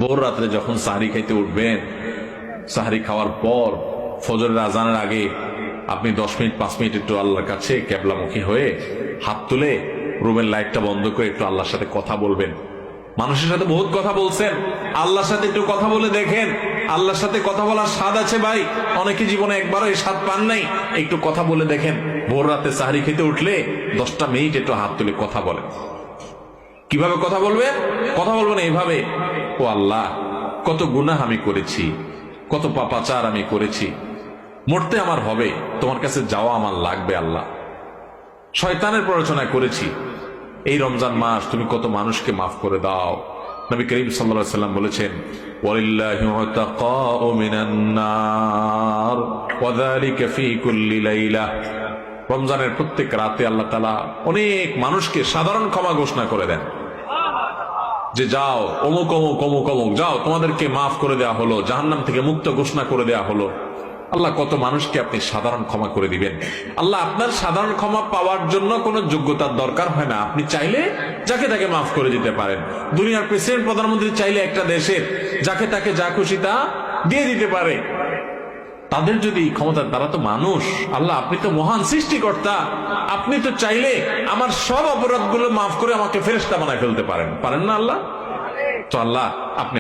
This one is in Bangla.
ভোর রাত্রে যখন সাহরি খাইতে উঠবেন, সাহরি খাওয়ার পর ফজরের আজানের আগে আপনি 10 মিনিট 5 মিনিট একটু আল্লাহর কাছে কেবলামুখী হয়ে হাত তুলে রুমের লাইটটা বন্ধ করে একটু আল্লাহর সাথে কথা বলবেন। মানুষের সাথে বহুত কথা বলছেন, আল্লাহর সাথে একটু কথা বলে দেখেন। আল্লাহর সাথে কথা বলার স্বাদ আছে ভাই, অনেকে জীবনে একবারও এই স্বাদ পান নাই। একটু কথা বলে দেখেন। ভোর রাতে সাহরি খেতে উঠলে 10টা মিনিট একটু হাত তুলে কথা বলেন। কিভাবে কথা বলবেন? কথা বলবেন এইভাবে, ও আল্লাহ, কত গুনাহ আমি করেছি, কত পাপাচার আমি করেছি, মরতে আমার হবে, তোমার কাছে যাওয়া আমার লাগবে আল্লাহ। শয়তানের প্ররোচনা করেছি, এই রমজান মাস তুমি কত মানুষকে মাফ করে দাও। নবী করিম সাল্লাল্লাহু আলাইহি ওয়াসাল্লাম বলেছেন, ওয়ালিল্লাহি উতাকাউ মিনান নার ওয়া যালিকা ফি কুল্লি লাইলা। রমজানের প্রত্যেক রাতে আল্লাহ তাআলা অনেক মানুষকে সাধারণ ক্ষমা ঘোষণা করে দেন, যে যাও অমুক অমুক অমুক অমুক, যাও তোমাদেরকে মাফ করে দেওয়া হলো, জাহান্নাম থেকে মুক্ত ঘোষণা করে দেওয়া হলো। আল্লাহ কত মানুষকে আপনি সাধারণ ক্ষমা করে দিবেন। আল্লাহ আপনার সাধারণ ক্ষমা পাওয়ার জন্য কোনো যোগ্যতার দরকার হয় না, আপনি চাইলে যাকে তাকে মাফ করে দিতে পারেন। দুনিয়ার প্রেসিডেন্ট প্রধানমন্ত্রী চাইলে একটা দেশের যাকে তাকে যা খুশি তা দিয়ে দিতে পারে। তাদের যদি ক্ষমতা, তারা তো মানুষ। আল্লাহ আপনি তো মহান সৃষ্টিকর্তা, আপনি তো চাইলে আমার সব অপরাধগুলো মাফ করে আমাকে ফেরেশতা বানায় ফেলতে পারেন, পারেন না আল্লাহ? তো আল্লাহ আপনি